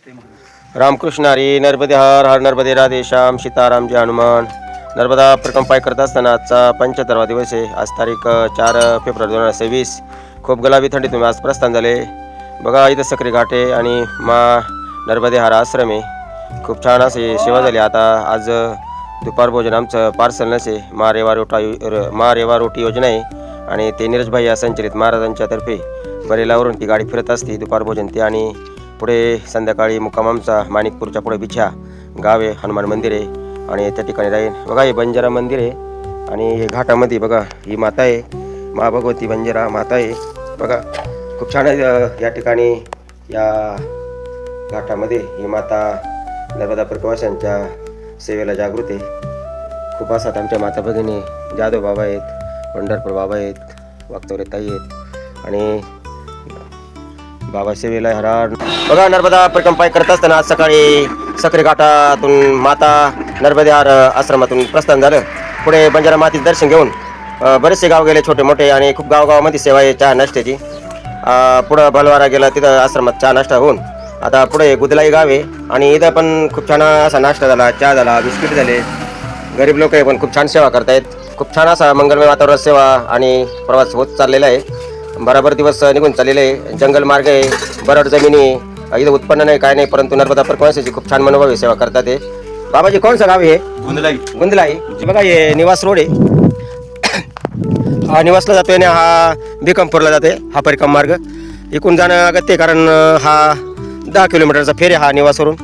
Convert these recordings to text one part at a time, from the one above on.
रामकृष्ण हरी. नर्मदे हर हर नर्मदे राधे श्याम सीताराम जय हनुमान. नर्मदा परिक्रमा पाय करत असताना आजचा 75वा दिवस आहे. आज तारीख 4 फेब्रुवारी 2026. खूप गुलाबी थंडीतून आज प्रस्थान झाले. बघा इथं सकरी घाट आहे आणि मा नर्मदे हर आश्रम आहे. खूप छान असे सेवा झाली. आता आज दुपार भोजन आमचं पार्सल नसे मा रेवा रोटी योजना आहे आणि ते नीरज भाई या संचलित महाराजांच्या तर्फे बरेलावरून ती गाडी फिरत असते. दुपार भोजन ते आणि पुढे संध्याकाळी मुक्काम आमचा माणिकपूरच्या पुढे बिछा गाव आहे. हनुमान मंदिर आहे आणि त्या ठिकाणी राहील. बघा हे बंजारा मंदिर आहे आणि हे घाटामध्ये बघा ही माता आहे. मा भगवती बंजारा माता आहे. बघा खूप छान आहे. या ठिकाणी या घाटामध्ये ही माता नर्मदा प्रवाशांच्या सेवेला जागृत आहे. खूप असतात आमच्या माता भगिनी. जाधव बाबा आहेत, पंढरपूर बाबा आहेत, वागचौरे ताई आहेत आणि बाबा सेवेला हरार. बघा नर्मदा परिक्रमा पाय करत असताना आज सकाळी सकरी घाटातून माता नर्मदे हर आश्रमातून प्रस्थान झालं. पुढे बंजारा मातेचं दर्शन घेऊन बरेचसे गाव गेले छोटे मोठे आणि खूप गावागावामध्ये सेवा आहे चहा नाश्त्याची. पुढं बलवारा गेला तिथं आश्रमात चहा नाश्ता होऊन आता पुढे गुदलाई गाव आहे आणि इथं पण खूप छान असा नाश्ता झाला, चहा झाला, बिस्किट झाले. गरीब लोक आहे पण खूप छान सेवा करतायत. खूप छान असा मंगलमय वातावरण सेवा आणि प्रवास होत चाललेला आहे. बराबर दिवस निघून चाललेले आहे. जंगल मार्ग आहे, बरड जमिनी, इथं उत्पन्न नाही काय नाही, परंतु नर्मदा प्रवासाची खूप छान मनोभावी सेवा करतात. हे बाबाजी कोणचं गाव आहे? गुंदलाई. बघा हे निवास रोड आहे. हा निवासला जातोय आणि हा बिकमपूरला जातोय. हा परिक्रमा मार्ग इकडून जाणं अगत्य आहे कारण हा 10 किलोमीटरचा फेर आहे हा निवासवरून.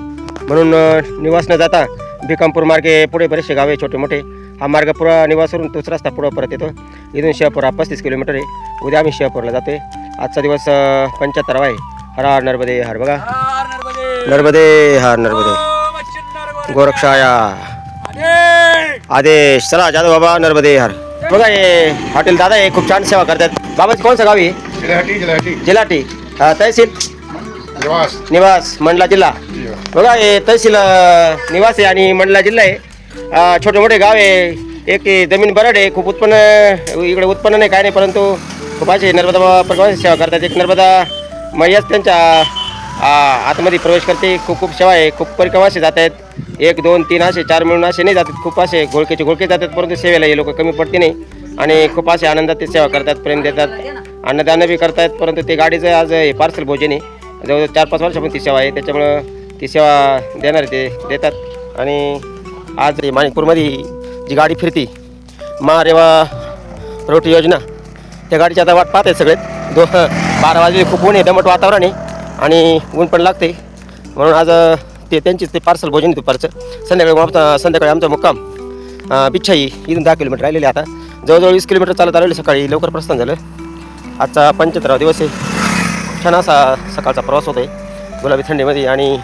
म्हणून निवास न जाता बिकमपूर मार्गे पुढे बरेचसे गावे छोटे मोठे. हा मार्ग पुरा निवासवरून तोच रस्ता पुढं परत येतो. इथून शहापूर हा 35 किलोमीटर आहे. उद्या आम्ही शहापूरला जातोय. आजचा दिवस 75वा आहे. हर हर नर्मदे हर. बघा नर्मदे हर नर्मदे गोरक्षाया आदेश. चला जाधव बाबा नर्मदे हर. बघा हे हॉटेल दादा हे खूप छान सेवा करतात. बाबाची कोणचं गाव आहे? जिलाटी. तहसील निवास मंडला जिल्हा. बघा हे तहसील निवास आहे आणि मंडला जिल्हा आहे. छोटे मोठे गाव आहे. एक जमीन बरड आहे. खूप उत्पन्न इकडे उत्पन्न नाही काय नाही, परंतु खूप असे नर्मदा प्रवास सेवा करतात. एक नर्मदा मैयाच त्यांच्या आतमध्ये प्रवेश करते. खूप खूप सेवा आहे. खूप परिक्रमा असे जात आहेत. 1 2 3 असे 4 मिळून असे नाही जातात. खूप असे घोळके जातात, परंतु सेवेला हे लोक कमी पडते नाही आणि खूप असे आनंदात ते सेवा करतात, प्रेम देतात, अन्नदान बी करतात. परंतु ते गाडीचं आज हे पार्सल भोजन आहे. जवळजवळ 4-5 वर्षापासून ती सेवा आहे. त्याच्यामुळं ती सेवा देणारे ते देतात. आणि आज माणिकपूरमध्ये जी गाडी फिरती मा रेवा रोटी योजना त्या गाडीची आता वाट पाहत आहेत सगळेच. 12 वाजले. खूप ऊन आहे, दमट वातावरण आहे आणि ऊन पण लागते. म्हणून आज त्यांचीच ते पार्सल भोजन दुपारचं. संध्याकाळी आमचा मुक्काम बिच्छाई इथून 10 किलोमीटर राहिलेले. आता जवळजवळ 20 किलोमीटर चालत आलेले. सकाळी लवकर प्रस्थान झालं. आजचा 75वा दिवस आहे. छान असा सकाळचा प्रवास होतो आहे गुलाबी थंडीमध्ये आणि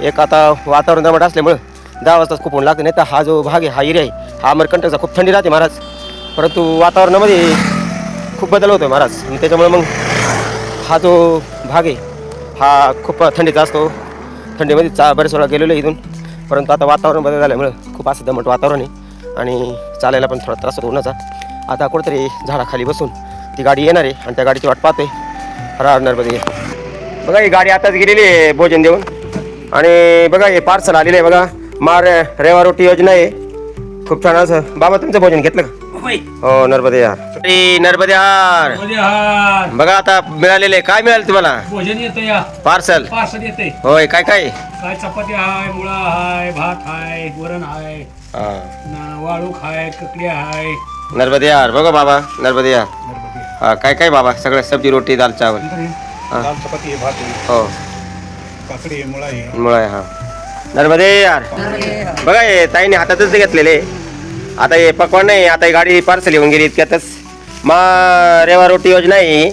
एक आता वातावरण दमट असल्यामुळं 10 वाजताच खूप ऊन लागते. नाही तर हा जो भाग आहे हा एरिया आहे हा अमरकंटकचा खूप थंडी राहते महाराज, परंतु वातावरणामध्ये खूप बदल होतो आहे महाराज. आणि त्याच्यामुळे मग हा जो भाग आहे हा खूप थंडीचा असतो. थंडीमध्ये बरेच वेळा गेलेलो आहे इथून, परंतु आता वातावरण बदल झाल्यामुळं खूप असं दमट वातावरण आहे आणि चालायला पण थोडा त्रास होतो उन्हाचा. आता कुठेतरी झाडाखाली बसून ती गाडी येणार आहे आणि त्या गाडीची वाट पाहतोय. हर नर्मदे. बघा ही गाडी आताच गेलेली आहे भोजन देऊन आणि बघा हे पार्सल आलेलं आहे. बघा रेवा रोटी योजना आहे. खूप छान असं. बाबा तुमचं भोजन घेतलं का? हो नर्मदे यार. नर्मदे यार. बघा आता मिळालेले. काय मिळालं तुम्हाला? भोजन येतं या पार्सल येते. होय. काय काय? काय चपाती हाय, मुळा हाय, भात हाय, वरण हाय, वाळूक हाय, ककड्या हाय. नर्मदे यार. बघा बाबा नर्मदे यार. हा काय काय बाबा? सगळं सब्जी रोटी दाल चावल. दाल चपाती भात हो काकडी मुळा आहे. मुळा आहे. हा नर्मदे यार. बघा हे ताईने हातातच घेतलेले. आता हे पकवान नाही. आता ही गाडी पार्सल येऊन गेली इतक्यातच. मा रेवा रोटी योजना आहे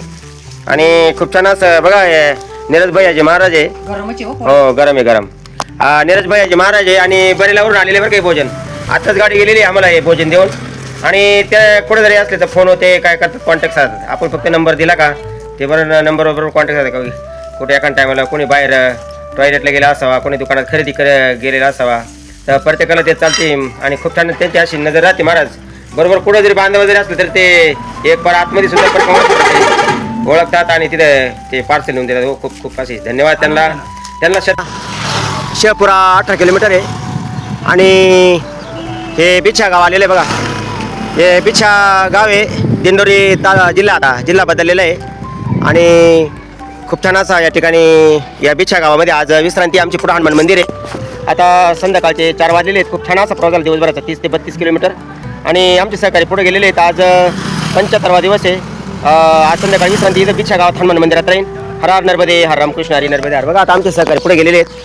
आणि खूप छान असं. बघा हे नीरज भैयाजी महाराज आहे. हो गरम आहे गरम. नीरज भैयाजी महाराज आहे आणि बरेलावरून आलेले बरं काही भोजन. आताच गाडी गेलेली आहे आम्हाला हे भोजन देऊन आणि त्या कुठे जरी असले तर फोन होते काय करतात कॉन्टॅक्ट साधतात. आपण फक्त नंबर दिला का ते बरं नंबरवर कॉन्टॅक्ट साधतात. का कुठे एका टायमाला कोणी बाहेर टॉयलेटला गेला असावा, कोणी दुकानात खरेदी गेलेला असावा, तर प्रत्येकाला ते चालते आणि खूप छान त्यांची अशी नजर राहते महाराज. बरोबर कुठं जरी बांधव जरी असलं तर ते एक बार आतमध्ये सुद्धा ओळखतात आणि तिथे ते पार्सल येऊन देतात. हो खूप खूप असे धन्यवाद त्यांना. शहपुरा 18 किलोमीटर आहे. आणि हे बिछा गाव आलेलं आहे बघा. हे बिछा गाव आहे, दिंडोरी जिल्हा बदललेला आहे. आणि खूप छान असा या ठिकाणी या बिछा गावामध्ये आज विश्रांती आमची पुढं हनुमान मंदिर आहे. आता संध्याकाळचे 4 वाजलेले आहेत. खूप छान असा प्रवास झाला दिवसभराचा 30 ते 32 किलोमीटर. आणि आमचे सहकारी पुढे गेलेले आहेत. आज 75वा दिवस आहे. आज संध्याकाळी विश्रांती इथं बिछा गावात हनुमान मंदिरात राहील. हर हर नर्मदे, हर रामकृष्ण हरी नर्मदे हर. बघा आता आमचे सहकारी पुढे गेलेले आहेत.